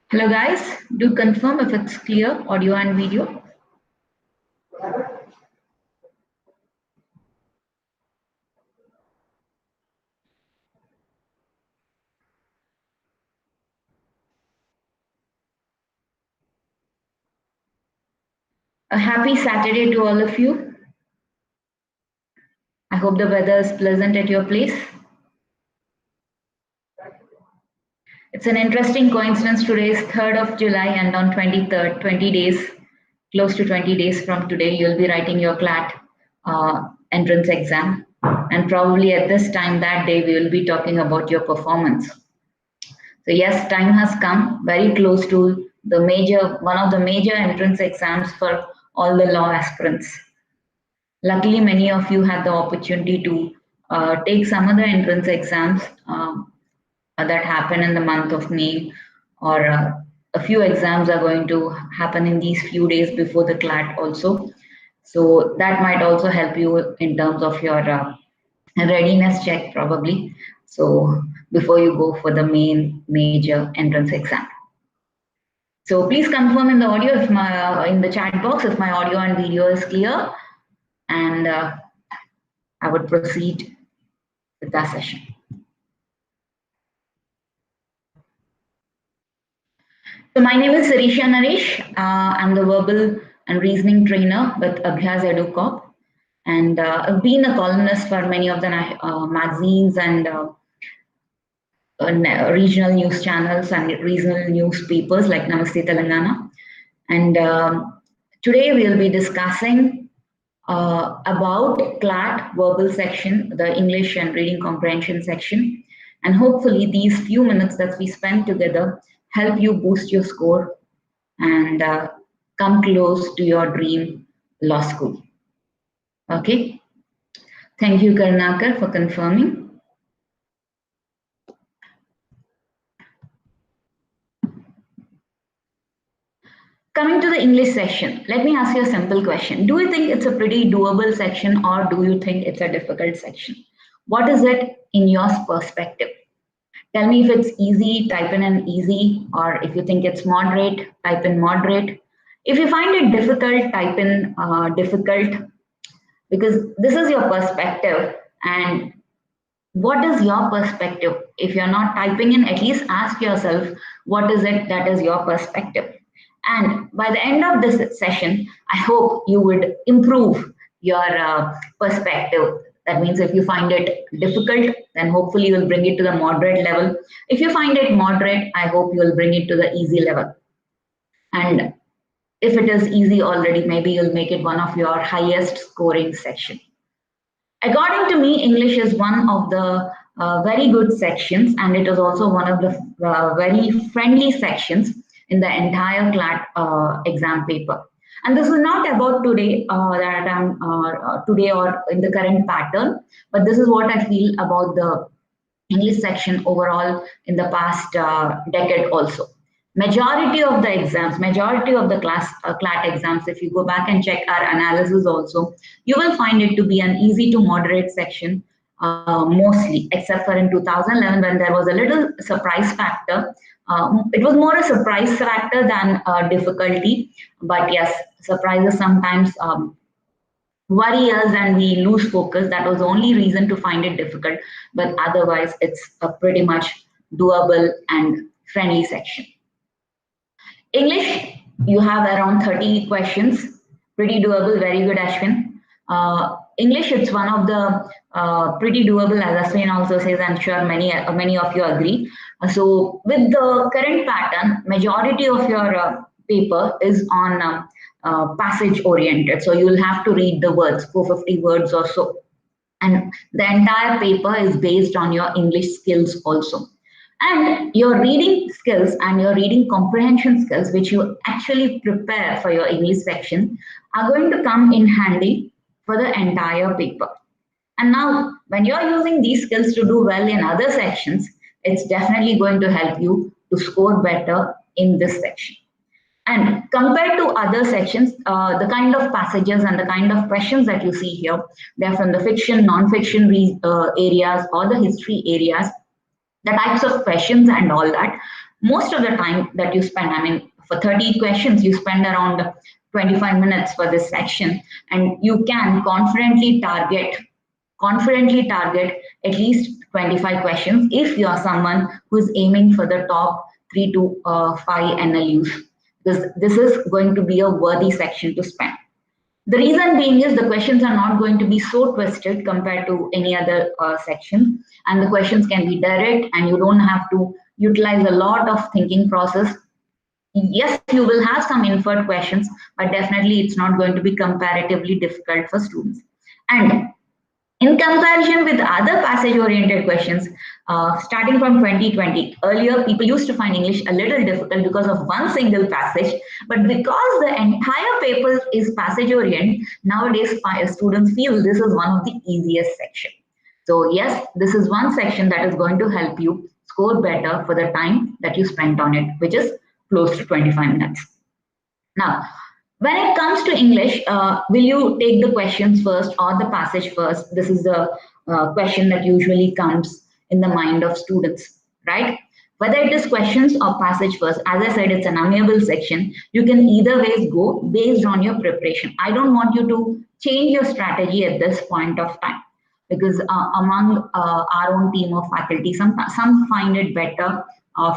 Hello guys, do confirm if it's clear, audio and video. A happy Saturday to all of you. I hope the weather is pleasant at your place. It's an interesting coincidence. Today is 3rd of July and on 23rd, 20 days, close to 20 days from today, you'll be writing your CLAT entrance exam. And probably at this time that day, we will be talking about your performance. So yes, time has come very close to the one of the major entrance exams for all the law aspirants. Luckily, many of you had the opportunity to take some of the entrance exams that happen in the month of May, or a few exams are going to happen in these few days before the CLAT also. So that might also help you in terms of your readiness check probably. So before you go for the main major entrance exam. So please confirm in the audio if in the chat box if my audio and video is clear, and I would proceed with that session. So my name is Sirisha Dubbudu. I'm the verbal and reasoning trainer with Abhyaas LawPrep, and I've been a columnist for many of the magazines and regional news channels and regional newspapers like Namaste Telangana. And today we'll be discussing about CLAT verbal section, the English and reading comprehension section. And hopefully these few minutes that we spend together help you boost your score and come close to your dream law school. Okay. Thank you, Karnakar, for confirming. Coming to the English section, let me ask you a simple question. Do you think it's a pretty doable section, or do you think it's a difficult section? What is it in your perspective? Tell me if it's easy, type in an easy, or if you think it's moderate, type in moderate. If you find it difficult, type in difficult, because this is your perspective. And what is your perspective? If you're not typing in, at least ask yourself, what is it that is your perspective? And by the end of this session, I hope you would improve your perspective. That means if you find it difficult, then hopefully you'll bring it to the moderate level. If you find it moderate, I hope you'll bring it to the easy level. And if it is easy already, maybe you'll make it one of your highest scoring section. According to me, English is one of the very good sections, and it is also one of the very friendly sections in the entire CLAT exam paper. And this is not about today that I'm today or in the current pattern, but this is what I feel about the English section overall in the past decade also. Majority of the exams, majority of the CLAT exams, if you go back and check our analysis also, you will find it to be an easy to moderate section mostly, except for in 2011 when there was a little surprise factor. It was more a surprise factor than difficulty, but yes, surprises sometimes worry us and we lose focus. That was the only reason to find it difficult, but otherwise it's a pretty much doable and friendly section. English, you have around 30 questions, pretty doable, very good, Ashwin. English, it's one of the pretty doable, as Ashwin also says. I'm sure many of you agree. So with the current pattern, majority of your paper is on passage oriented. So you'll have to read the words, 450 words or so. And the entire paper is based on your English skills also. And your reading skills and your reading comprehension skills, which you actually prepare for your English section, are going to come in handy for the entire paper. And now, when you're using these skills to do well in other sections, it's definitely going to help you to score better in this section. And compared to other sections, the kind of passages and the kind of questions that you see here, they're from the fiction, non-fiction areas or the history areas. The types of questions and all that most of the time that you spend, I mean, for 30 questions, you spend around 25 minutes for this section, and you can confidently target at least 25 questions if you are someone who is aiming for the top 3 to 5 NLUs. This is going to be a worthy section to spend. The reason being is the questions are not going to be so twisted compared to any other section, and the questions can be direct, and you don't have to utilize a lot of thinking process. Yes, you will have some inferred questions, but definitely it's not going to be comparatively difficult for students. And in comparison with other passage-oriented questions, starting from 2020, earlier people used to find English a little difficult because of one single passage, but because the entire paper is passage-oriented, nowadays students feel this is one of the easiest sections. So yes, this is one section that is going to help you score better for the time that you spent on it, which is close to 25 minutes. Now, when it comes to English, will you take the questions first or the passage first? This is the question that usually comes in the mind of students, right? Whether it is questions or passage first, as I said, it's an amiable section. You can either ways go based on your preparation. I don't want you to change your strategy at this point of time, because among our own team of faculty, some find it better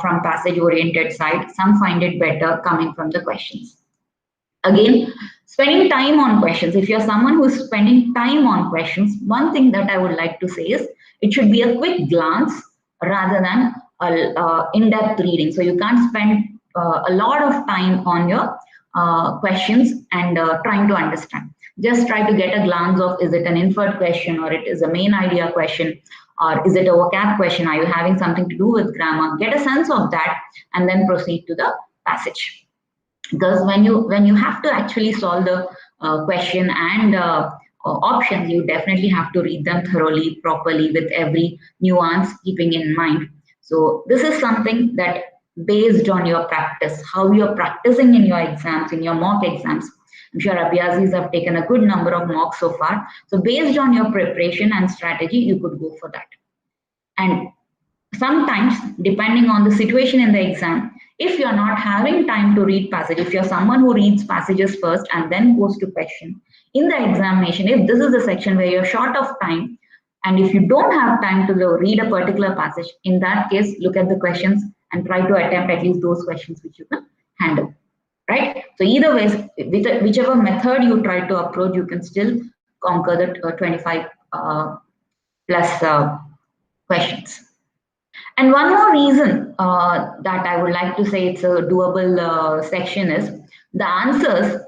from passage-oriented side, some find it better coming from the questions. Again, spending time on questions. If you're someone who's spending time on questions, one thing that I would like to say is it should be a quick glance rather than in-depth reading. So you can't spend a lot of time on your questions and trying to understand. Just try to get a glance of, is it an inferred question, or it is a main idea question, or is it a vocab question? Are you having something to do with grammar? Get a sense of that and then proceed to the passage. Because when you have to actually solve the question and options, you definitely have to read them thoroughly, properly, with every nuance keeping in mind. So this is something that based on your practice, how you're practicing in your exams, in your mock exams. I'm sure Abhyasis have taken a good number of mocks so far. So based on your preparation and strategy, you could go for that. And sometimes, depending on the situation in the exam, if you're not having time to read passage, if you're someone who reads passages first and then goes to question, in the examination, if this is a section where you're short of time, and if you don't have time to read a particular passage, in that case, look at the questions and try to attempt at least those questions which you can handle, right? So either ways, whichever method you try to approach, you can still conquer the 25 plus questions. And one more reason that I would like to say it's a doable section is the answers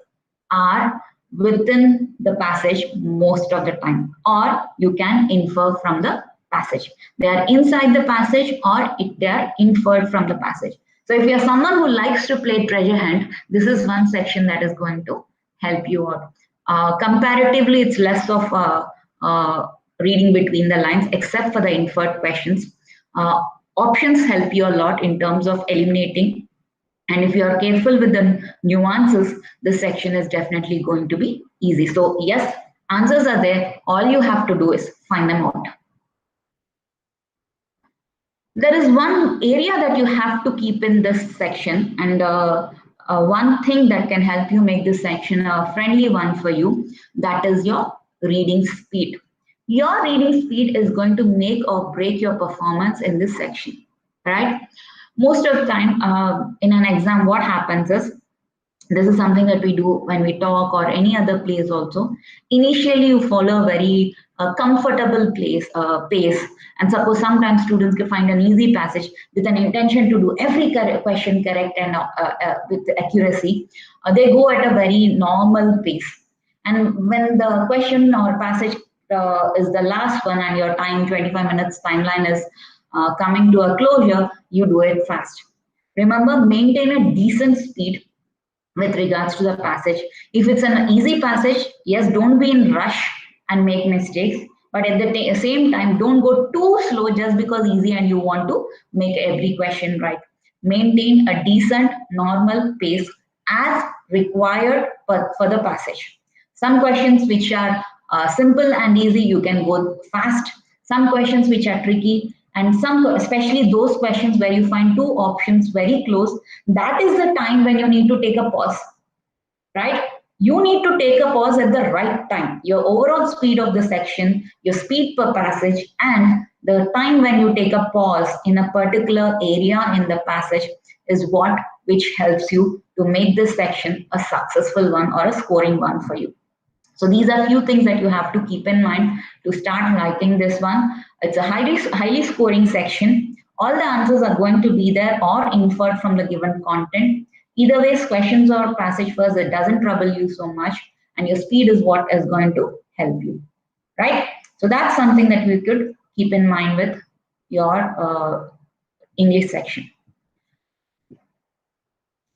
are within the passage most of the time, or you can infer from the passage. They are inside the passage, or they are inferred from the passage. So if you're someone who likes to play treasure hunt, this is one section that is going to help you out. Comparatively, it's less of reading between the lines, except for the inferred questions. Options help you a lot in terms of eliminating, and if you are careful with the nuances, this section is definitely going to be easy. So yes, answers are there. All you have to do is find them out. There is one area that you have to keep in this section, and one thing that can help you make this section a friendly one for you, that is your reading speed. Your reading speed is going to make or break your performance in this section, right? Most of the time in an exam, what happens is, this is something that we do when we talk or any other place also. Initially, you follow a very comfortable pace, and suppose sometimes students can find an easy passage with an intention to do every question correct and with accuracy. They go at a very normal pace, and when the question or passage is the last one and your 25 minutes timeline is coming to a closure, you do it fast. Remember, maintain a decent speed with regards to the passage. If it's an easy passage, yes, don't be in rush and make mistakes, but at the same time, don't go too slow just because easy and you want to make every question right. Maintain a decent normal pace as required for the passage. Some questions which are simple and easy, you can go fast. Some questions which are tricky, And some, especially those questions where you find two options very close, that is the time when you need to take a pause, right? You need to take a pause at the right time. Your overall speed of the section, your speed per passage, and the time when you take a pause in a particular area in the passage is what which helps you to make this section a successful one or a scoring one for you. So these are few things that you have to keep in mind to start writing this one. It's a highly scoring section. All the answers are going to be there or inferred from the given content. Either ways, questions or passage first, it doesn't trouble you so much, and your speed is what is going to help you, right? So that's something that we could keep in mind with your English section.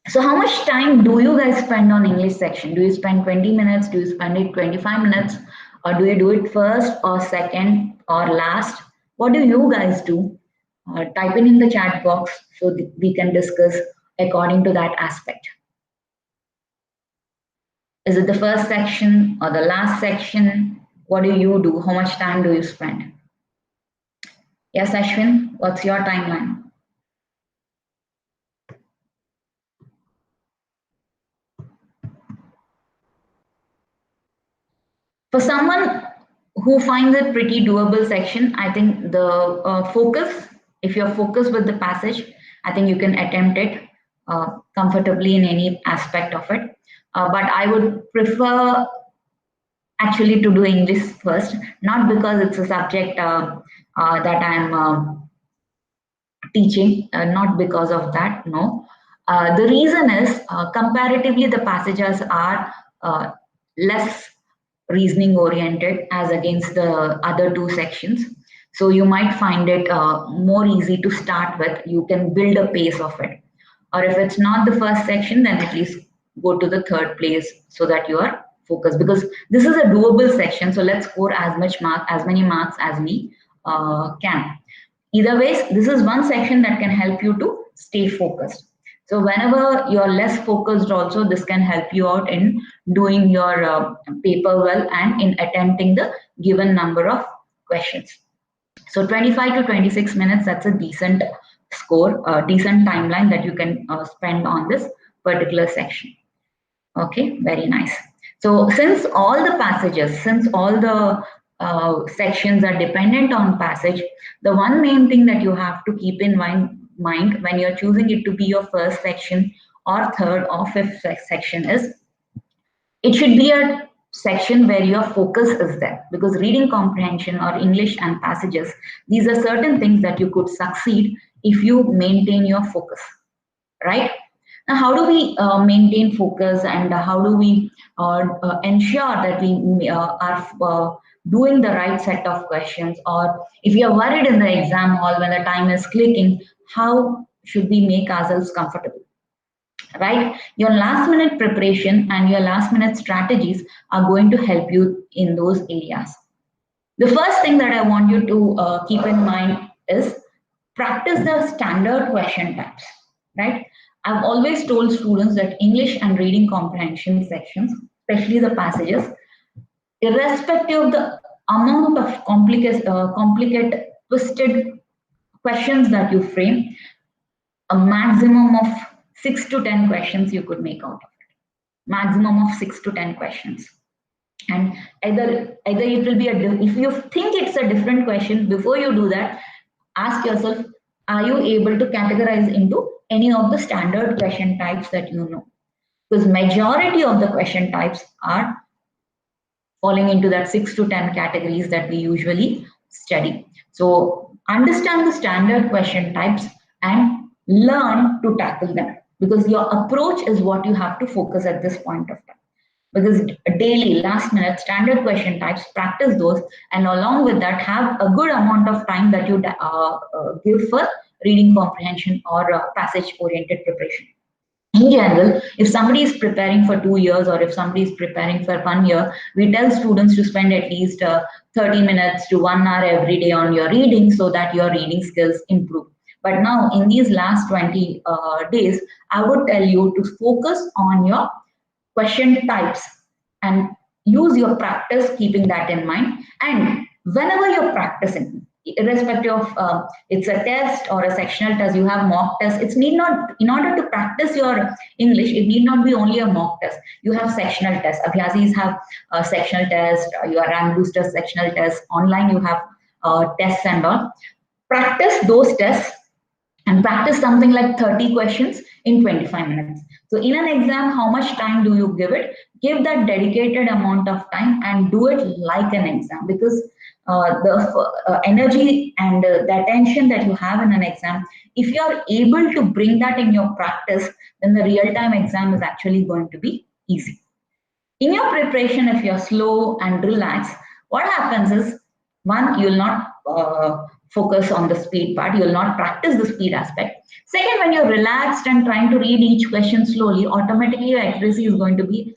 So how much time do you guys spend on English section? Do you spend 20 minutes? Do you spend it 25 minutes? Or do you do it first or second or last? What do you guys do? Type in the chat box so that we can discuss according to that aspect. Is it the first section or the last section? What do you do? How much time do you spend? Yes, Ashwin, what's your timeline? For someone who finds it pretty doable section, I think the focus, if you're focused with the passage, I think you can attempt it comfortably in any aspect of it. But I would prefer actually to do English first, not because it's a subject that I'm teaching, not because of that, no. The reason is comparatively the passages are less reasoning oriented as against the other two sections. So you might find it more easy to start with. You can build a pace of it. Or if it's not the first section, then at least go to the third place so that you are focused, because this is a doable section. So let's score as many marks as we can. Either ways, this is one section that can help you to stay focused. So whenever you're less focused also, this can help you out in doing your paper well and in attempting the given number of questions. So 25 to 26 minutes, that's a decent score, a decent timeline that you can spend on this particular section. Okay, very nice. So since all the passages, since all the sections are dependent on passage, the one main thing that you have to keep in mind when you're choosing it to be your first section or third or fifth section is it should be a section where your focus is there, because reading comprehension or English and passages, these are certain things that you could succeed if you maintain your focus, right? Now, how do we maintain focus, and how do we ensure that we are doing the right set of questions? Or if you are worried in the exam hall when the time is clicking, how should we make ourselves comfortable? Right? Your last minute preparation and your last minute strategies are going to help you in those areas. The first thing that I want you to keep in mind is practice the standard question types, right? I've always told students that English and reading comprehension sections, especially the passages, irrespective of the amount of complicated, twisted questions that you frame, a maximum of 6 to 10 questions you could make out of it. Maximum of 6 to 10 questions. And either it will be if you think it's a different question, before you do that, ask yourself, are you able to categorize into any of the standard question types that you know? Because majority of the question types are falling into that 6 to 10 categories that we usually study. So understand the standard question types and learn to tackle them, because your approach is what you have to focus at this point of time. Because daily, last minute, standard question types, practice those, and along with that, have a good amount of time that you give for reading comprehension or passage oriented preparation. In general, if somebody is preparing for 2 years or if somebody is preparing for 1 year, we tell students to spend at least 30 minutes to 1 hour every day on your reading so that your reading skills improve. But now in these last 20 days, I would tell you to focus on your question types and use your practice keeping that in mind. And whenever you're practicing, irrespective of it's a test or a sectional test, you have mock tests. It's need not, in order to practice your English, it need not be only a mock test. You have sectional tests. Abhyasis have a sectional test, your rank booster sectional test. Online you have tests and all. Practice those tests and practice something like 30 questions in 25 minutes. So in an exam, how much time do you give it? Give that dedicated amount of time and do it like an exam, because the energy and the attention that you have in an exam, if you are able to bring that in your practice, then the real-time exam is actually going to be easy. In your preparation, if you're slow and relaxed, what happens is, one, you'll not focus on the speed part, you'll not practice the speed aspect. Second, when you're relaxed and trying to read each question slowly, automatically your accuracy is going to be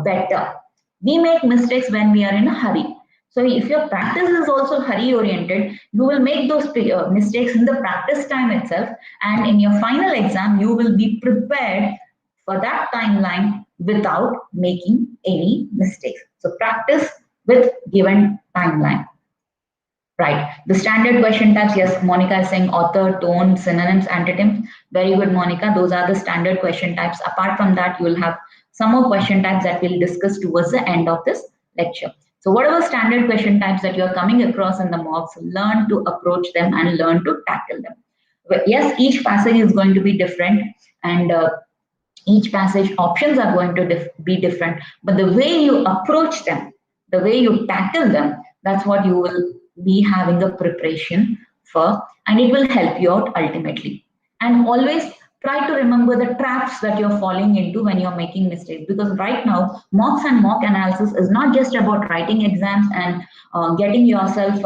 better. We make mistakes when we are in a hurry. So if your practice is also hurry oriented, you will make those mistakes in the practice time itself, and in your final exam, you will be prepared for that timeline without making any mistakes. So practice with given timeline. Right. The standard question types, yes, Monica is saying author, tone, synonyms, antonyms. Very good, Monica. Those are the standard question types. Apart from that, you will have some more question types that we'll discuss towards the end of this lecture. So whatever standard question types that you're coming across in the mocks, learn to approach them and learn to tackle them. But yes, each passage is going to be different, and each passage options are going to be different, but the way you approach them, the way you tackle them, that's what you will be having a preparation for, and it will help you out ultimately. And always try to remember the traps that you're falling into when you're making mistakes, because right now mocks and mock analysis is not just about writing exams and getting yourself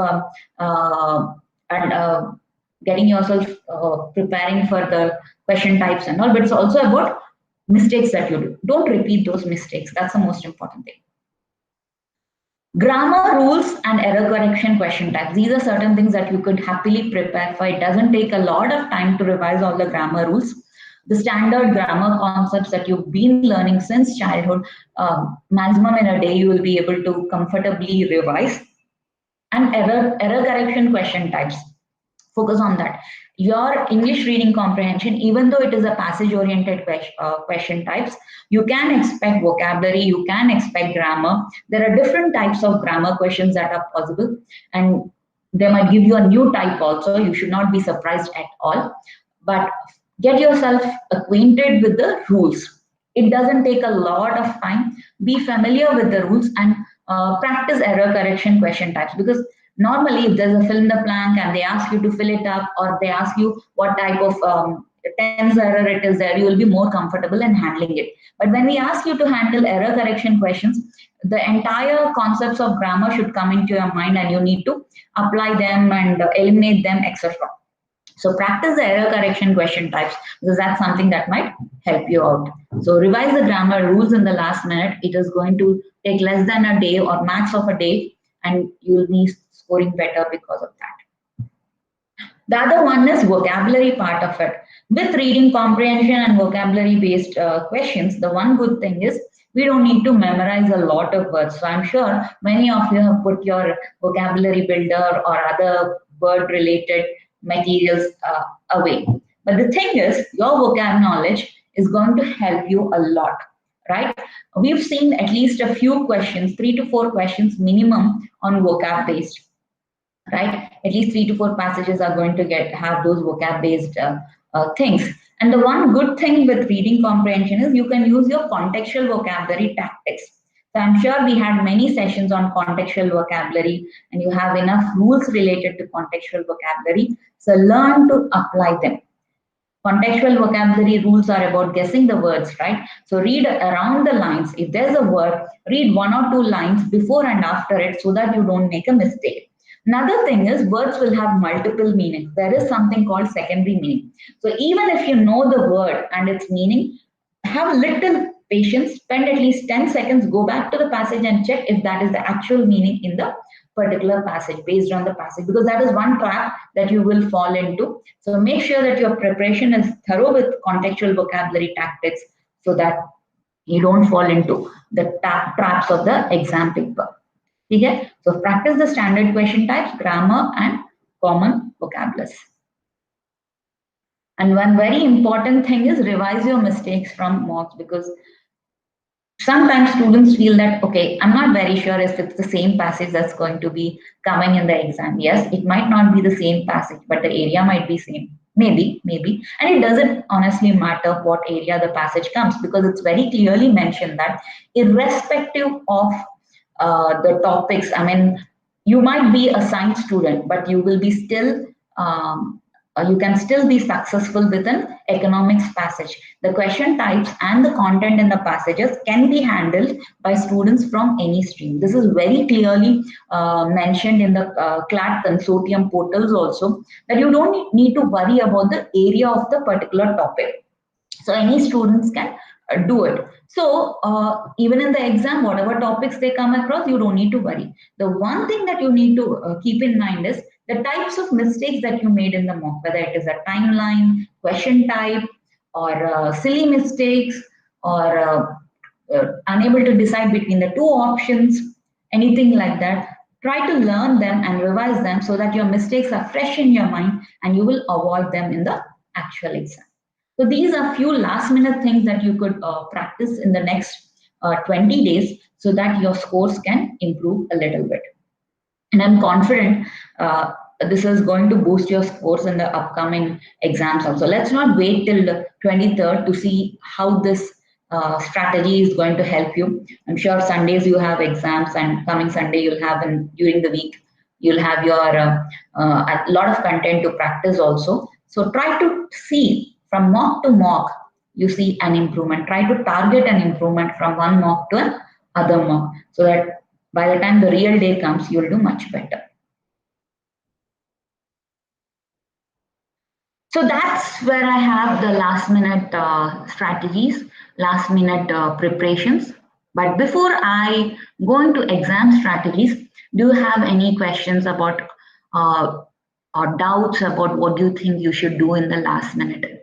preparing for the question types and all, but it's also about mistakes that you do. Don't repeat those mistakes. That's the most important thing. Grammar rules and error correction question types. These are certain things that you could happily prepare for. It doesn't take a lot of time to revise all the grammar rules. The standard grammar concepts that you've been learning since childhood, maximum in a day you will be able to comfortably revise. And error correction question types. Focus on that. Your English reading comprehension, even though it is a passage-oriented question types, you can expect vocabulary, you can expect grammar. There are different types of grammar questions that are possible, and they might give you a new type also. You should not be surprised at all. But get yourself acquainted with the rules. It doesn't take a lot of time. Be familiar with the rules and practice error correction question types, because normally if there's a fill in the blank and they ask you to fill it up, or they ask you what type of tense error it is there, you will be more comfortable in handling it. But when we ask you to handle error correction questions, the entire concepts of grammar should come into your mind and you need to apply them and eliminate them, etc. So practice the error correction question types, because that's something that might help you out. So revise the grammar rules in the last minute. It is going to take less than a day or max of a day, and you will be scoring better because of that. The other one is vocabulary part of it. With reading comprehension and vocabulary based questions, the one good thing is we don't need to memorize a lot of words. So I'm sure many of you have put your vocabulary builder or other word related materials away. But the thing is, your vocab knowledge is going to help you a lot, right? We've seen at least a few questions, 3 to 4 questions minimum on vocab based, right? At least 3 to 4 passages are going to have those vocab based things. And the one good thing with reading comprehension is you can use your contextual vocabulary tactics. So I'm sure we had many sessions on contextual vocabulary, and you have enough rules related to contextual vocabulary. So learn to apply them. Contextual vocabulary rules are about guessing the words, right? So read around the lines. If there's a word, read 1 or 2 lines before and after it so that you don't make a mistake. Another thing is words will have multiple meanings. There is something called secondary meaning. So even if you know the word and its meaning, have little patience, spend at least 10 seconds, go back to the passage and check if that is the actual meaning in the particular passage, based on the passage, because that is one trap that you will fall into. So make sure that your preparation is thorough with contextual vocabulary tactics so that you don't fall into the traps of the exam paper. Okay? So practice the standard question types, grammar and common vocabularies. And one very important thing is revise your mistakes from mocks, because sometimes students feel that, okay, I'm not very sure if it's the same passage that's going to be coming in the exam. Yes, it might not be the same passage, but the area might be same. Maybe. And it doesn't honestly matter what area the passage comes, because it's very clearly mentioned that irrespective of the topics, I mean, you might be a science student, but you will be still you can still be successful with an economics passage. The question types and the content in the passages can be handled by students from any stream. This is very clearly mentioned in the CLAT consortium portals also, that you don't need to worry about the area of the particular topic. So any students can do it. So even in the exam, whatever topics they come across, you don't need to worry. The one thing that you need to keep in mind is the types of mistakes that you made in the mock, whether it is a timeline, question type, or silly mistakes, or unable to decide between the two options, anything like that. Try to learn them and revise them so that your mistakes are fresh in your mind and you will avoid them in the actual exam. So these are few last minute things that you could practice in the next 20 days so that your scores can improve a little bit. And I'm confident this is going to boost your scores in the upcoming exams also. Let's not wait till the 23rd to see how this strategy is going to help you. I'm sure Sundays you have exams, and coming Sunday you'll have, during the week you'll have your a lot of content to practice also. So try to see from mock to mock, you see an improvement. Try to target an improvement from one mock to another mock, so that by the time the real day comes, you'll do much better. So that's where I have the last minute strategies, last minute preparations. But before I go into exam strategies, do you have any questions about or doubts about what do you think you should do in the last minute?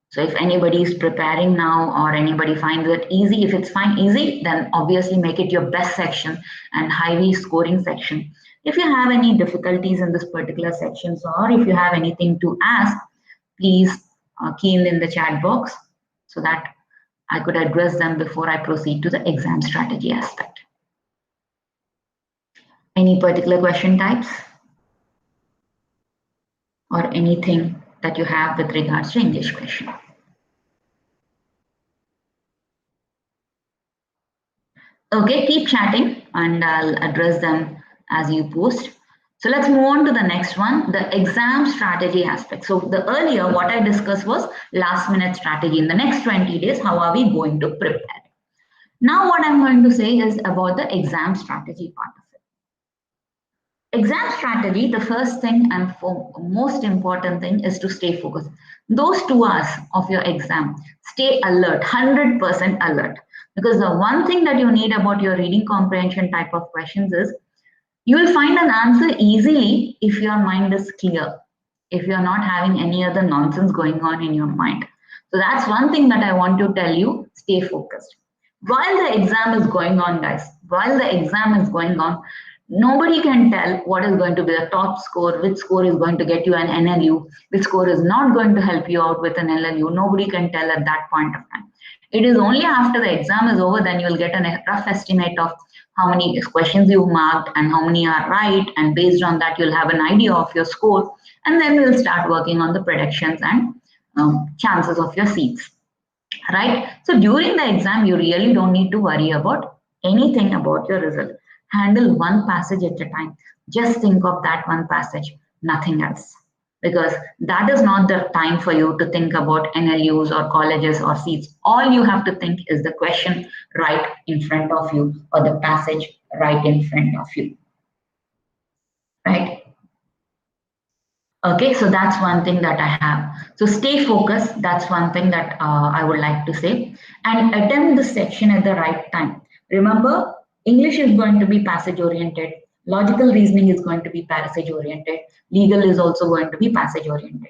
So if anybody is preparing now or anybody finds it easy, if it's fine easy, then obviously make it your best section and highly scoring section. If you have any difficulties in this particular section, or if you have anything to ask, please key in the chat box so that I could address them before I proceed to the exam strategy aspect. Any particular question types or anything that you have with regards to English question? Okay, keep chatting and I'll address them as you post. So let's move on to the next one, the exam strategy aspect. So the earlier what I discussed was last minute strategy. In the next 20 days, how are we going to prepare? Now what I'm going to say is about the exam strategy part of it. Exam strategy, the first thing and most important thing is to stay focused. Those 2 hours of your exam, stay alert, 100% alert. Because the one thing that you need about your reading comprehension type of questions is you will find an answer easily if your mind is clear, if you're not having any other nonsense going on in your mind. So that's one thing that I want to tell you, stay focused. While the exam is going on, guys, while the exam is going on, nobody can tell what is going to be the top score, which score is going to get you an NLU, which score is not going to help you out with an LLU. Nobody can tell at that point of time. It is only after the exam is over then you will get a rough estimate of how many questions you've marked and how many are right, and based on that you'll have an idea of your score, and then we'll start working on the predictions and chances of your seats, right? So during the exam you really don't need to worry about anything about your result. Handle one passage at a time. Just think of that one passage, nothing else. Because that is not the time for you to think about NLUs or colleges or seats. All you have to think is the question right in front of you or the passage right in front of you, right? Okay, so that's one thing that I have. So stay focused. That's one thing that I would like to say. And attempt the section at the right time. Remember, English is going to be passage oriented. Logical reasoning is going to be passage oriented. Legal is also going to be passage oriented.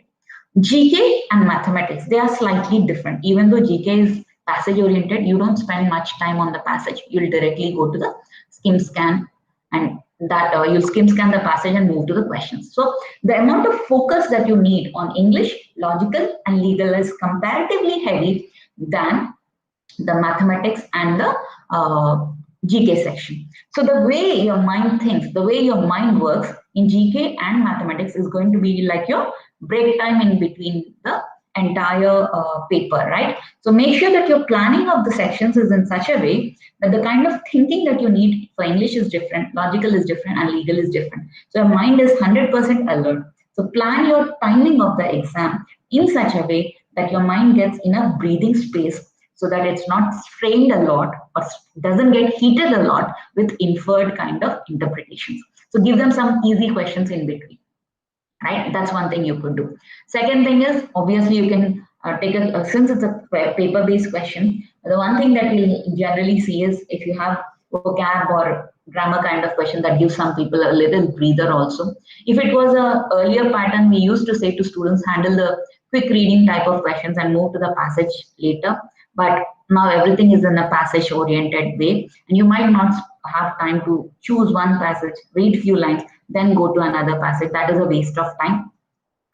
GK and mathematics, they are slightly different. Even though GK is passage oriented, you don't spend much time on the passage. You'll directly go to the skim scan and that you'll skim scan the passage and move to the questions. So the amount of focus that you need on English, logical, and legal is comparatively heavy than the mathematics and the GK section. So the way your mind thinks, the way your mind works in GK and mathematics is going to be like your break time in between the entire paper, right? So make sure that your planning of the sections is in such a way that the kind of thinking that you need for English is different, logical is different, and legal is different. So your mind is 100% alert. So plan your timing of the exam in such a way that your mind gets enough breathing space so that it's not strained a lot or doesn't get heated a lot with inferred kind of interpretations. So give them some easy questions in between, right? That's one thing you could do. Second thing is, obviously you can take since it's a paper-based question, the one thing that we generally see is if you have vocab or grammar kind of question that gives some people a little breather also. If it was a earlier pattern, we used to say to students, handle the quick reading type of questions and move to the passage later. But now everything is in a passage oriented way, and you might not have time to choose one passage, read few lines, then go to another passage. That is a waste of time.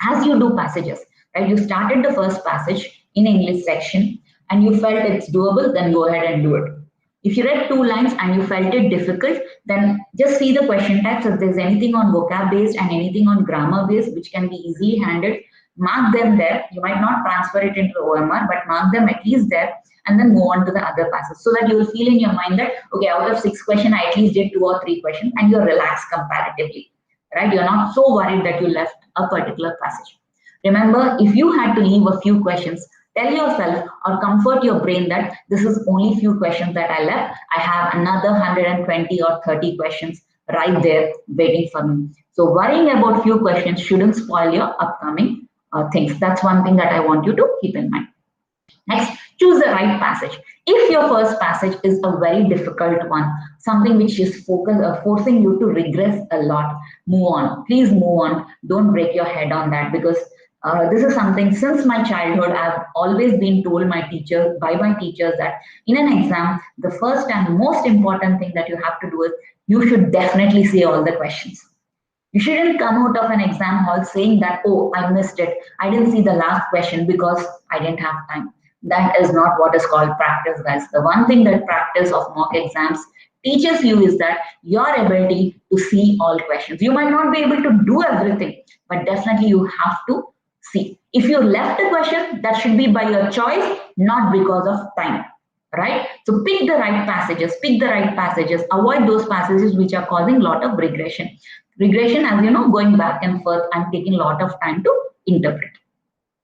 As you do passages, right? You started the first passage in English section and you felt it's doable, then go ahead and do it. If you read 2 lines and you felt it difficult, then just see the question types. If there's anything on vocab based and anything on grammar based, which can be easily handled, mark them there. You might not transfer it into OMR, but mark them at least there and then move on to the other passages so that you will feel in your mind that, okay, out of 6 questions, I at least did 2 or 3 questions and you're relaxed comparatively, right? You're not so worried that you left a particular passage. Remember, if you had to leave a few questions, tell yourself or comfort your brain that this is only few questions that I left. I have another 120 or 30 questions right there waiting for me. So worrying about few questions shouldn't spoil your upcoming things. That's one thing that I want you to keep in mind. Next, choose the right passage. If your first passage is a very difficult one, something which is forcing you to regress a lot, move on. Please move on. Don't break your head on that, because this is something since my childhood I've always been told by my teachers that in an exam, the first and most important thing that you have to do is you should definitely say all the questions. You shouldn't come out of an exam hall saying that, oh, I missed it. I didn't see the last question because I didn't have time. That is not what is called practice, guys. The one thing that practice of mock exams teaches you is that your ability to see all questions. You might not be able to do everything, but definitely you have to see. If you left a question, that should be by your choice, not because of time, right? So pick the right passages, avoid those passages which are causing a lot of regression. Regression, as you know, going back and forth and taking a lot of time to interpret.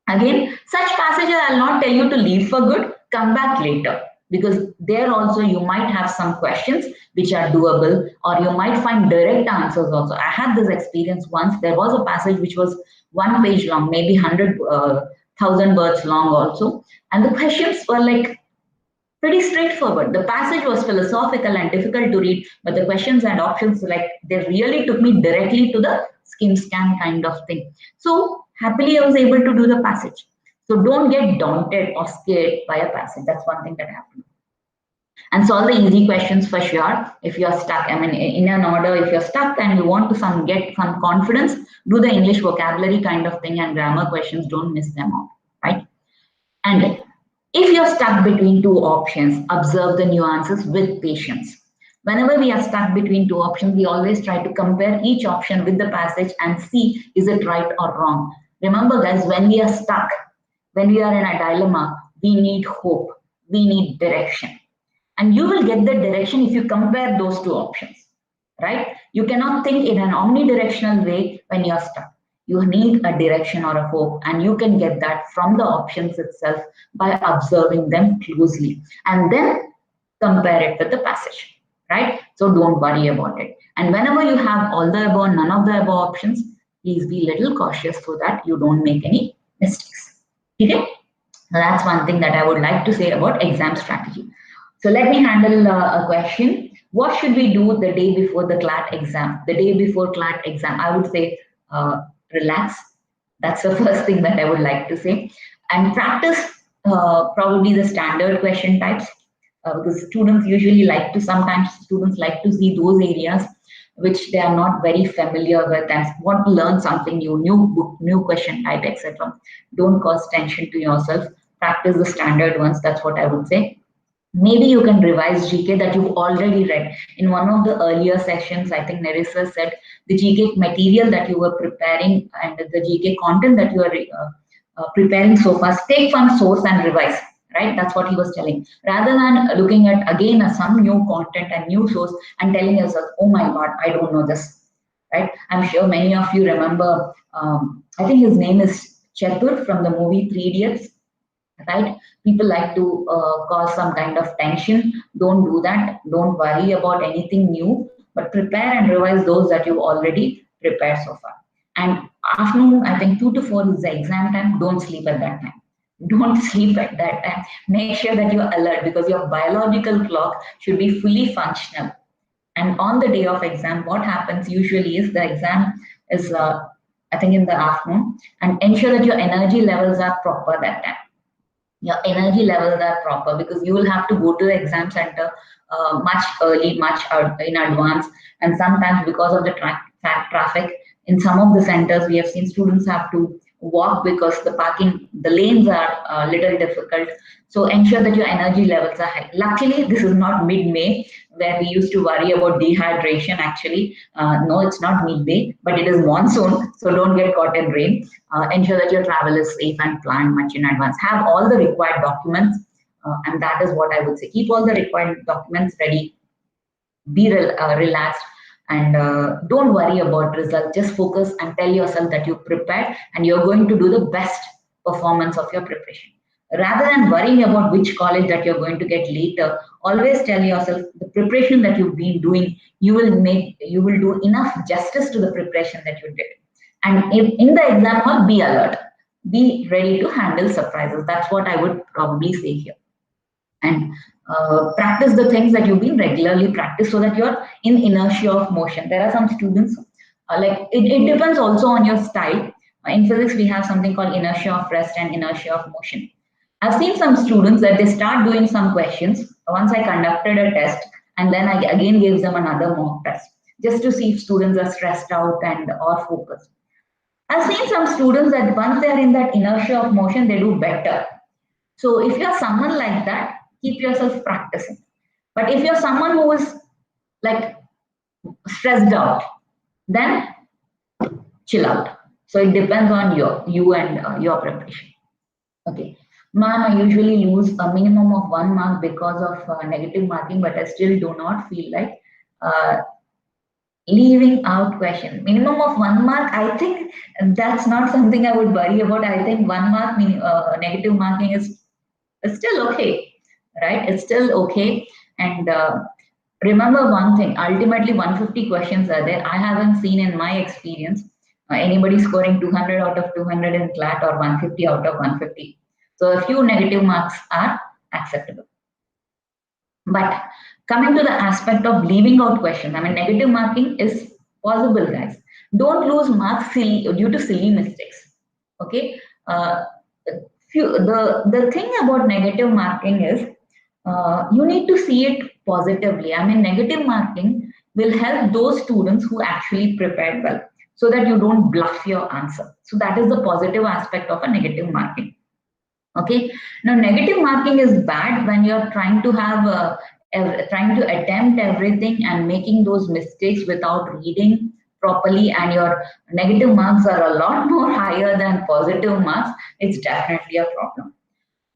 Again, such passages I'll not tell you to leave for good, come back later, because there also you might have some questions which are doable, or you might find direct answers also. I had this experience once. There was a passage which was 1 page long, maybe 100,000 words long also, and the questions were like pretty straightforward. The passage was philosophical and difficult to read, but the questions and options, like, they really took me directly to the skim scan kind of thing. So happily I was able to do the passage. So don't get daunted or scared by a passage. That's one thing that happened. And solve the easy questions for sure. If you're stuck, I mean, in an order, if you're stuck and you want to get some confidence, do the English vocabulary kind of thing, and grammar questions, don't miss them out, right? And if you're stuck between 2 options, observe the nuances with patience. Whenever we are stuck between 2 options, we always try to compare each option with the passage and see, is it right or wrong? Remember, guys, when we are stuck, when we are in a dilemma, we need hope, we need direction. And you will get the direction if you compare those 2 options, right? You cannot think in an omnidirectional way when you're stuck. You need a direction or a hope, and you can get that from the options itself by observing them closely and then compare it with the passage, right? So don't worry about it. And whenever you have all the above, none of the above options, please be a little cautious so that you don't make any mistakes. Okay? So that's one thing that I would like to say about exam strategy. So let me handle a question. What should we do the day before the CLAT exam? The day before CLAT exam, I would say relax. That's the first thing that I would like to say. And practice probably the standard question types, because students like to see those areas. which they are not very familiar with and want to learn something new, new book, new question type, etc. Don't cause tension to yourself. Practice the standard ones. That's what I would say. Maybe you can revise GK that you've already read. In one of the earlier sessions, I think Nerissa said the GK material that you were preparing and the GK content that you are preparing so far, take one source and revise, right? That's what he was telling. Rather than looking at again some new content and new source and telling yourself, oh my God, I don't know this, right? I'm sure many of you remember, I think his name is Chatur from the movie Three Idiots, right? People like to cause some kind of tension. Don't do that. Don't worry about anything new, but prepare and revise those that you've already prepared so far. And afternoon, I think 2 to 4 is the exam time. Don't sleep at that time. Don't sleep at that time. Make sure that you're alert because your biological clock should be fully functional. And on the day of exam, what happens usually is the exam is, I think, in the afternoon, and ensure that your energy levels are proper that time. Your energy levels are proper because you will have to go to the exam center much early, much in advance, and sometimes because of the traffic in some of the centers, we have seen students have to walk because the lanes are a little difficult. So ensure that your energy levels are high. Luckily, this is not mid-May where we used to worry about dehydration. Actually, no, it's not midday, but it is monsoon, so don't get caught in rain. Ensure that your travel is safe and planned much in advance. Have all the required documents, and that is what I would say. Keep all the required documents ready. Be relaxed, and don't worry about results. Just focus and tell yourself that you prepared and you're going to do the best performance of your preparation. Rather than worrying about which college that you're going to get later, always tell yourself the preparation that you've been doing, you will do enough justice to the preparation that you did. And in the exam hall, be alert, be ready to handle surprises. That's what I would probably say here. And practice the things that you've been regularly practice so that you're in inertia of motion. There are some students, like it depends also on your style. In physics, we have something called inertia of rest and inertia of motion. I've seen some students that they start doing some questions once I conducted a test, and then I again gave them another mock test just to see if students are stressed out and or focused. I've seen some students that once they're in that inertia of motion, they do better. So if you're someone like that, keep yourself practicing. But if you're someone who is like stressed out, then chill out. So it depends on you and your preparation. Okay. Ma'am, I usually lose a minimum of 1 mark because of negative marking, but I still do not feel like leaving out question. Minimum of 1 mark, I think that's not something I would worry about. I think 1 mark negative marking is still okay, right? It's still okay. And remember one thing, ultimately 150 questions are there. I haven't seen in my experience anybody scoring 200 out of 200 in CLAT or 150 out of 150. So a few negative marks are acceptable. But coming to the aspect of leaving out questions, I mean, negative marking is possible, guys. Don't lose marks due to silly mistakes. Okay. The thing about negative marking is you need to see it positively. I mean, negative marking will help those students who actually prepared well so that you don't bluff your answer. So that is the positive aspect of a negative marking. Okay. Now, negative marking is bad when you're trying to have trying to attempt everything and making those mistakes without reading properly, and your negative marks are a lot more higher than positive marks. It's definitely a problem.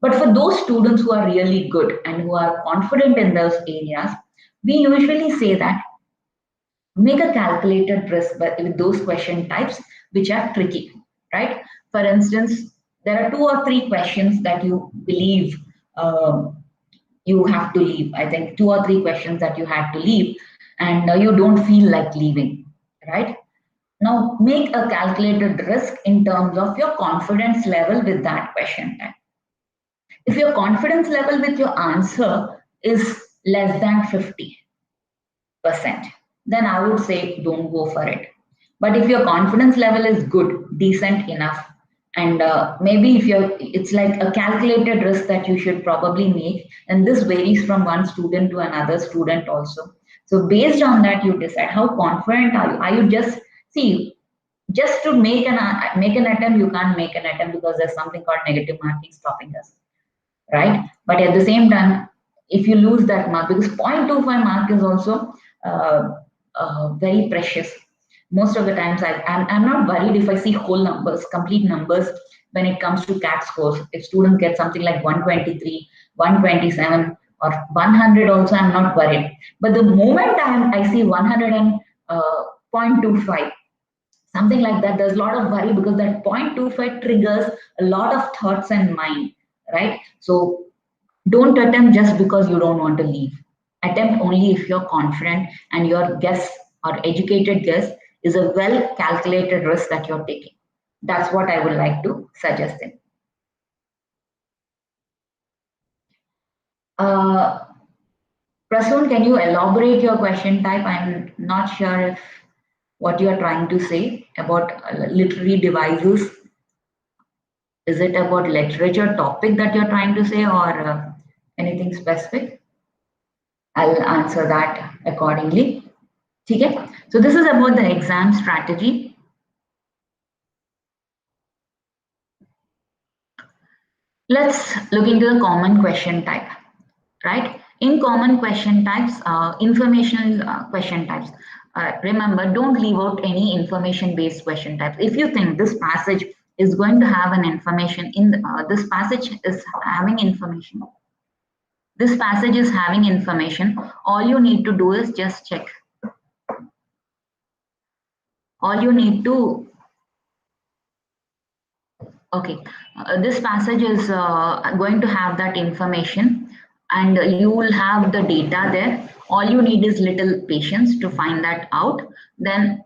But for those students who are really good and who are confident in those areas, we usually say that make a calculated risk with those question types which are tricky, right? For instance, there are 2 or 3 questions that you believe you have to leave. I think 2 or 3 questions that you had to leave and you don't feel like leaving, right? Now make a calculated risk in terms of your confidence level with that question type. If your confidence level with your answer is less than 50%, then I would say don't go for it. But if your confidence level is good, decent enough, and maybe if it's like a calculated risk that you should probably make, and this varies from one student to another student also. So based on that, you decide how confident are you. Are you just see just to make an attempt? You can't make an attempt because there's something called negative marking stopping us, right? But at the same time, if you lose that mark, because 0.25 mark is also uh, very precious. Most of the times, I'm not worried if I see whole numbers, complete numbers when it comes to CAT scores. If students get something like 123, 127, or 100, also I'm not worried. But the moment I see 100 and 0.25, something like that, there's a lot of worry because that 0.25 triggers a lot of thoughts and mind, right? So don't attempt just because you don't want to leave. Attempt only if you're confident and your guess or educated guess is a well calculated risk that you're taking. That's what I would like to suggest them. Prasoon, can you elaborate your question type? I'm not sure if what you are trying to say about literary devices. Is it about literature topic that you're trying to say, or anything specific? I'll answer that accordingly. Okay? So this is about the exam strategy. Let's look into the common question type, right? In common question types, informational question types. Remember, don't leave out any information-based question types. If you think this passage is going to have an information in this passage is having information. This passage is having information. All you need to do is just check. All you need to Okay, this passage is going to have that information, and you will have the data there. All you need is little patience to find that out. Then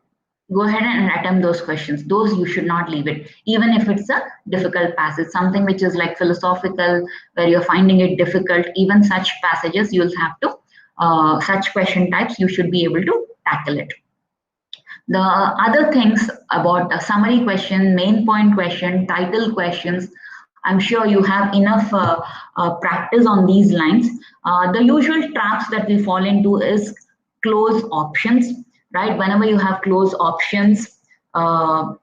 go ahead and attempt those questions. Those you should not leave it, even if it's a difficult passage, something which is like philosophical, where you're finding it difficult. Even such passages, you'll have to, such question types, you should be able to tackle it. The other things about a summary question, main point question, title questions, I'm sure you have enough practice on these lines. The usual traps that we fall into is close options, right? Whenever you have close options, uh,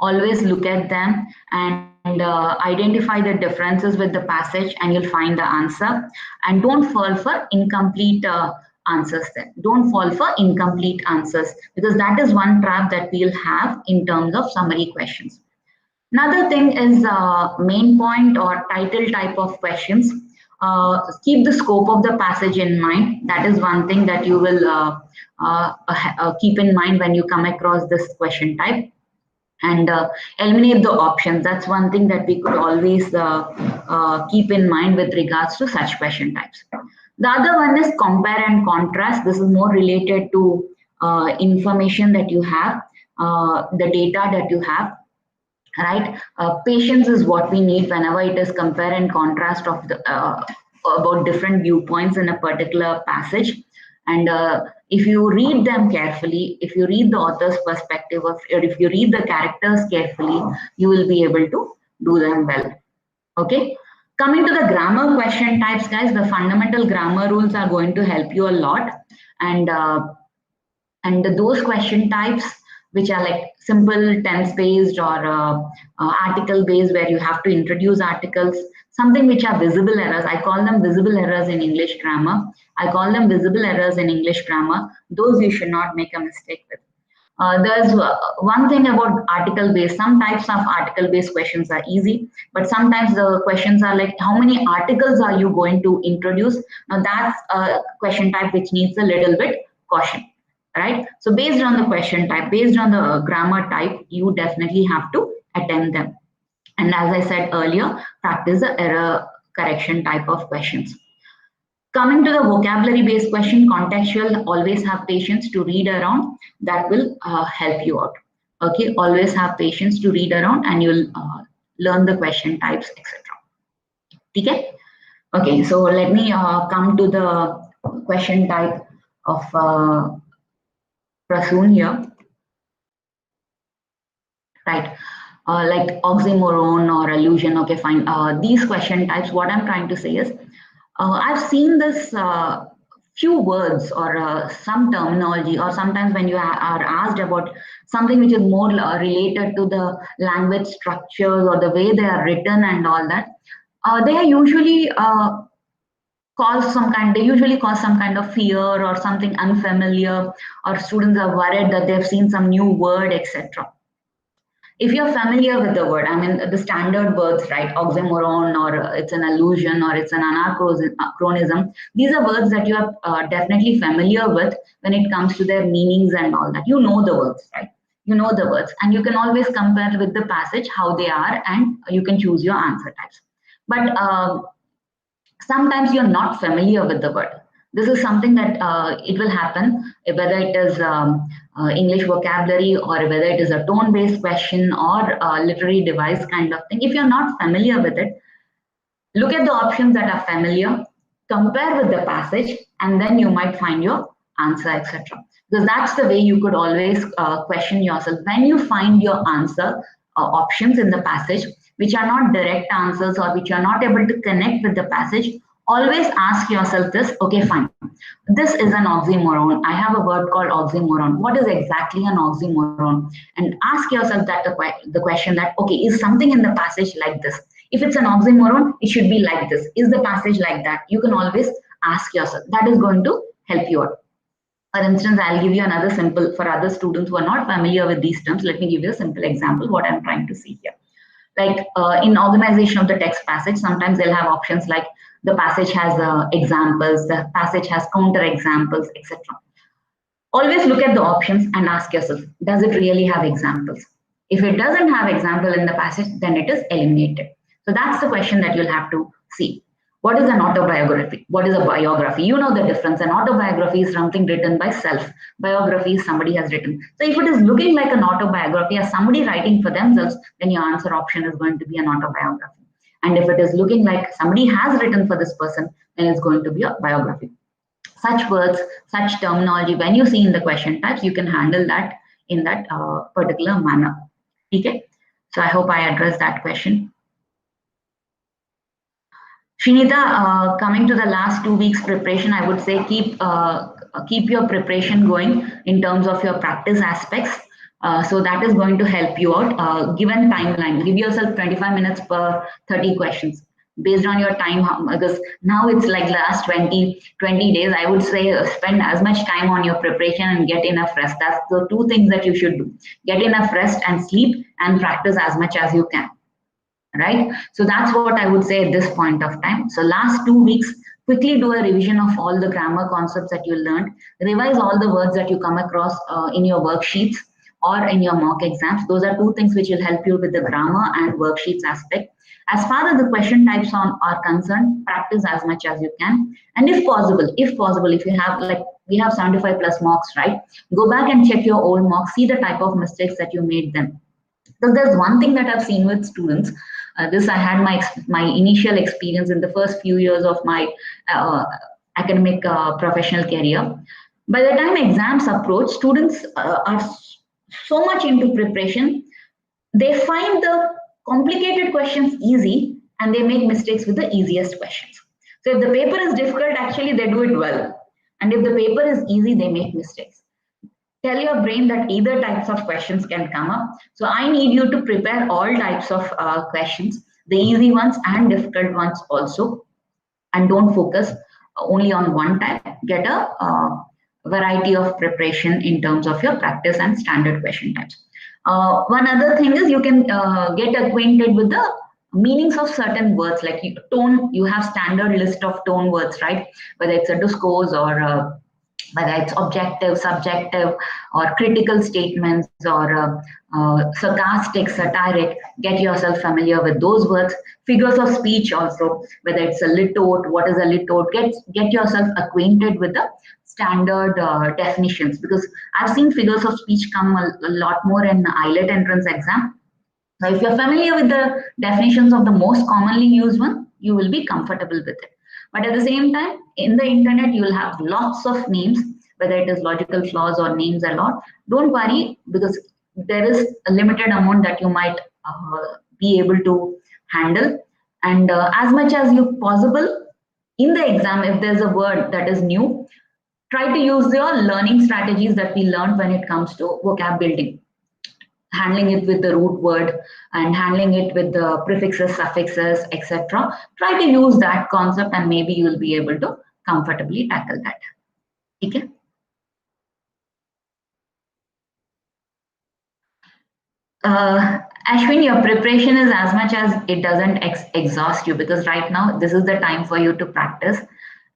always look at them and identify the differences with the passage, and you'll find the answer. And don't fall for incomplete answers then. Don't fall for incomplete answers, because that is one trap that we'll have in terms of summary questions. Another thing is main point or title type of questions. Keep the scope of the passage in mind. That is one thing that you will keep in mind when you come across this question type. And eliminate the options. That's one thing that we could always keep in mind with regards to such question types. The other one is compare and contrast. This is more related to information that you have, the data that you have, right? Patience is what we need whenever it is compare and contrast of the about different viewpoints in a particular passage. And if you read them carefully, if you read the author's perspective, or if you read the characters carefully, you will be able to do them well. Okay. Coming to the grammar question types, guys, the fundamental grammar rules are going to help you a lot. And those question types, which are like simple tense based or article based, where you have to introduce articles, something which are visible errors. I call them visible errors in English grammar. Those you should not make a mistake with. There's one thing about article based. Some types of article based questions are easy, but sometimes the questions are like, how many articles are you going to introduce? Now that's a question type which needs a little bit caution, right? So based on the question type, based on the grammar type, you definitely have to attempt them. And as I said earlier, practice the error correction type of questions. Coming to the vocabulary based question, contextual, always have patience to read around. That will help you out. Okay, always have patience to read around, and you'll learn the question types, etc. Okay. Okay, so let me come to the question type of Prasoon here. Right. Like oxymoron or allusion. Okay, fine. These question types, what I'm trying to say is, I've seen this few words or some terminology, or sometimes when you are asked about something which is more related to the language structures or the way they are written and all that, they are usually they usually cause some kind of fear or something unfamiliar, or students are worried that they've seen some new word, etc. If you're familiar with the word, I mean the standard words, right? Oxymoron, or it's an allusion, or it's an anachronism. These are words that you are definitely familiar with when it comes to their meanings and all that. You know the words, right? You know the words, and you can always compare with the passage how they are, and you can choose your answer types. But sometimes you're not familiar with the word. This is something that it will happen whether it is English vocabulary, or whether it is a tone-based question, or a literary device kind of thing. If you're not familiar with it, look at the options that are familiar, compare with the passage, and then you might find your answer, etc. Because that's the way you could always question yourself. When you find your answer options in the passage, which are not direct answers, or which you are not able to connect with the passage, always ask yourself this: okay, fine, this is an oxymoron. I have a word called oxymoron. What is exactly an oxymoron? And ask yourself that the question that, okay, is something in the passage like this? If it's an oxymoron, it should be like this. Is the passage like that? You can always ask yourself. That is going to help you out. For instance, I'll give you another simple, for other students who are not familiar with these terms, let me give you a simple example what I'm trying to see here. Like in organization of the text passage, sometimes they'll have options like the passage has examples, the passage has counter examples, etc. Always look at the options and ask yourself, does it really have examples? If it doesn't have example in the passage, then it is eliminated. So that's the question that you'll have to see. What is an autobiography? What is a biography? You know the difference. An autobiography is something written by self. Biography is somebody has written. So if it is looking like an autobiography as somebody writing for themselves, then your answer option is going to be an autobiography. And if it is looking like somebody has written for this person, then it's going to be a biography. Such words, such terminology, when you see in the question types, you can handle that in that particular manner. Okay? So I hope I addressed that question. Shinita, coming to the last 2 weeks preparation, I would say keep your preparation going in terms of your practice aspects. So that is going to help you out. Given timeline, give yourself 25 minutes per 30 questions based on your time, because now it's like last 20 days. I would say spend as much time on your preparation and get enough rest. That's the two things that you should do: get enough rest and sleep, and practice as much as you can. Right? So that's what I would say at this point of time. So last 2 weeks, quickly do a revision of all the grammar concepts that you learned. Revise all the words that you come across in your worksheets or in your mock exams. Those are two things which will help you with the grammar and worksheets aspect. As far as the question types are concerned, practice as much as you can. And if possible, if you have, like, we have 75 plus mocks, right? Go back and check your old mocks, see the type of mistakes that you made them. So there's one thing that I've seen with students. This I had my initial experience in the first few years of my academic professional career. By the time exams approach, students are so much into preparation. They find the complicated questions easy, and they make mistakes with the easiest questions. So if the paper is difficult, actually they do it well. And if the paper is easy, they make mistakes. Tell your brain that either types of questions can come up. So I need you to prepare all types of questions, the easy ones and difficult ones also. And don't focus only on one type. Get a variety of preparation in terms of your practice and standard question types. One other thing is you can get acquainted with the meanings of certain words, like tone. You have standard list of tone words, right? Whether it's a discourse or whether it's objective, subjective, or critical statements, or sarcastic, satiric. Get yourself familiar with those words. Figures of speech also, whether it's a litote, what is a litote. Get yourself acquainted with the standard definitions, because I've seen figures of speech come a lot more in the IELTS entrance exam. So if you're familiar with the definitions of the most commonly used one, you will be comfortable with it. But at the same time, in the internet, you will have lots of names, whether it is logical flaws or names a lot. Don't worry, because there is a limited amount that you might be able to handle. And as much as you possible, In the exam, if there's a word that is new, try to use your learning strategies that we learned when it comes to vocab building, handling it with the root word and handling it with the prefixes, suffixes, etc. Try to use that concept and maybe you will be able to comfortably tackle that. Okay? Ashwin, your preparation is as much as it doesn't exhaust you, because right now this is the time for you to practice,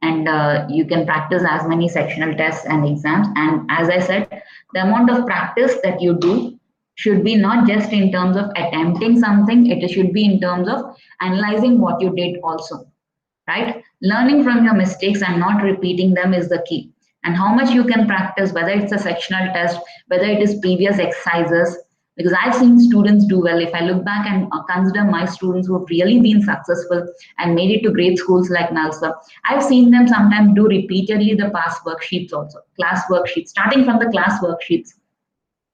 and you can practice as many sectional tests and exams. And as I said, the amount of practice that you do should be not just in terms of attempting something, it should be in terms of analyzing what you did also, right? Learning from your mistakes and not repeating them is the key. And how much you can practice, whether it's a sectional test, whether it is previous exercises, because I've seen students do well. If I look back and consider my students who have really been successful and made it to great schools like NALSA, I've seen them sometimes do repeatedly the past worksheets also, class worksheets, starting from the class worksheets.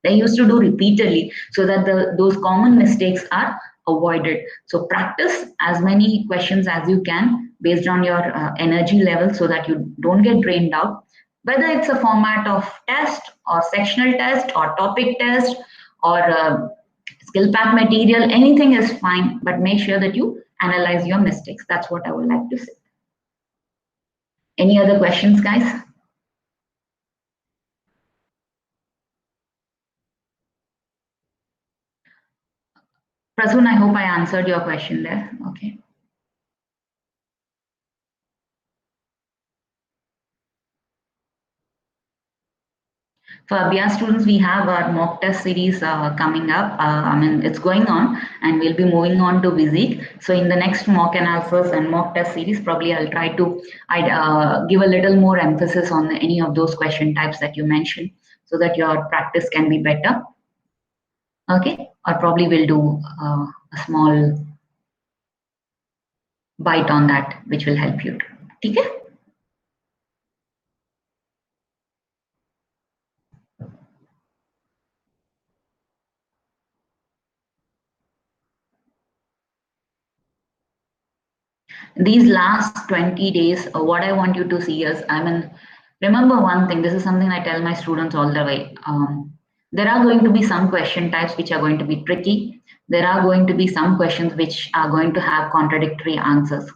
They used to do repeatedly so that those common mistakes are avoided. So practice as many questions as you can based on your energy level so that you don't get drained out. Whether it's a format of test or sectional test or topic test or skill pack material, anything is fine, but make sure that you analyze your mistakes. That's what I would like to say. Any other questions, guys? Prasoon, I hope I answered your question there. Okay. For Abhyaas students, we have our mock test series coming up. I mean, it's going on, and we'll be moving on to Vizik. So in the next mock analysis and mock test series, probably I'll try to give a little more emphasis on any of those question types that you mentioned, so that your practice can be better. Okay, or probably we'll do a small bite on that, which will help you. Okay. These last 20 days, what I want you to see is, I mean, remember one thing, this is something I tell my students all the way. There are going to be some question types which are going to be tricky. There are going to be some questions which are going to have contradictory answers.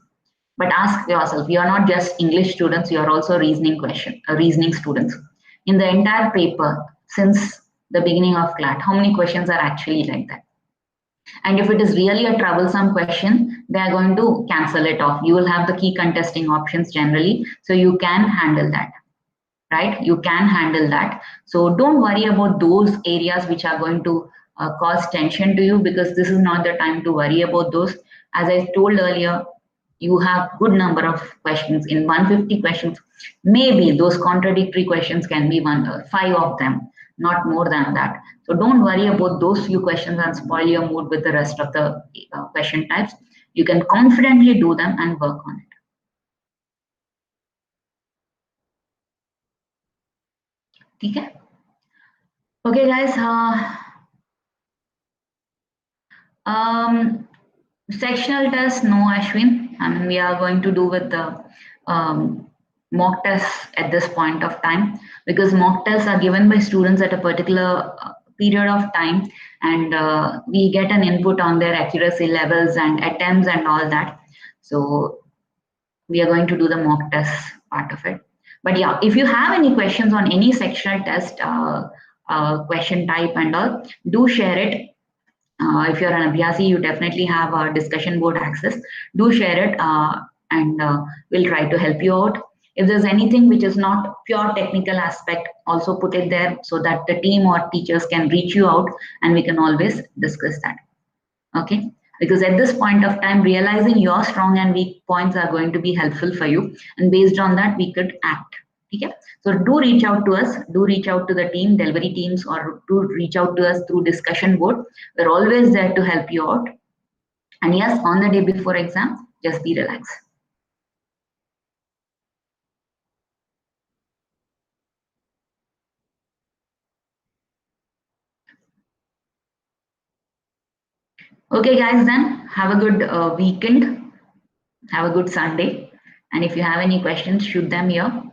But ask yourself, you are not just English students, you are also reasoning students. In the entire paper, since the beginning of CLAT, how many questions are actually like that? And if it is really a troublesome question, they are going to cancel it off. You will have the key contesting options generally, so you can handle that, right? You can handle that. So don't worry about those areas which are going to cause tension to you, because this is not the time to worry about those. As I told earlier, you have good number of questions in 150 questions. Maybe those contradictory questions can be five of them, not more than that. So don't worry about those few questions and spoil your mood with the rest of the question types. You can confidently do them and work on it. Okay. Okay, guys. Um, Sectional test, no, Ashwin. I mean, we are going to do with the mock tests at this point of time, because mock tests are given by students at a particular period of time, and we get an input on their accuracy levels and attempts and all that. So we are going to do the mock test part of it. But yeah, if you have any questions on any sectional test, question type and all, do share it. If you're an Abhyasi, you definitely have a discussion board access. Do share it, and we'll try to help you out. If there's anything which is not pure technical aspect, also put it there so that the team or teachers can reach you out and we can always discuss that. Okay? Because at this point of time, realizing your strong and weak points are going to be helpful for you. And based on that, we could act. Okay? So do reach out to us, do reach out to the team, delivery teams, or do reach out to us through discussion board. We're always there to help you out. And yes, on the day before exam, just be relaxed. Okay, guys, then have a good weekend. Have a good Sunday. And if you have any questions, shoot them here.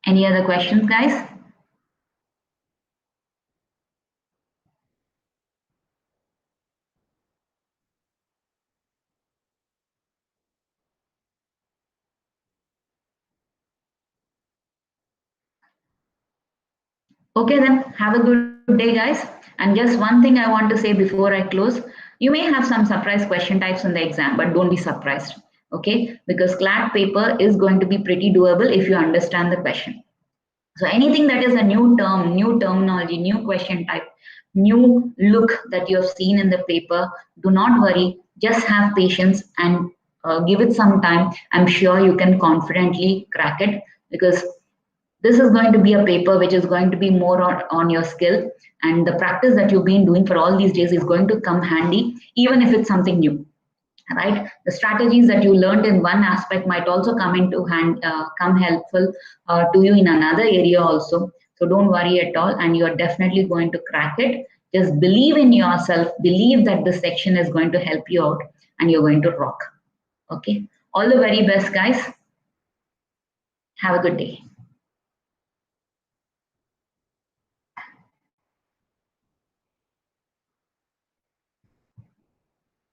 Any other questions, guys? Okay, then have a good day, guys. And just one thing I want to say before I close, you may have some surprise question types in the exam, but don't be surprised. Okay, because CLAT paper is going to be pretty doable if you understand the question. So anything that is a new term, new terminology, new question type, new look that you have seen in the paper, do not worry. Just have patience and give it some time. I'm sure you can confidently crack it, because this is going to be a paper which is going to be more on your skill, and the practice that you've been doing for all these days is going to come handy, even if it's something new, right? The strategies that you learned in one aspect might also come helpful to you in another area also. So don't worry at all, and you're definitely going to crack it. Just believe in yourself, believe that this section is going to help you out, and you're going to rock. Okay, all the very best, guys. Have a good day.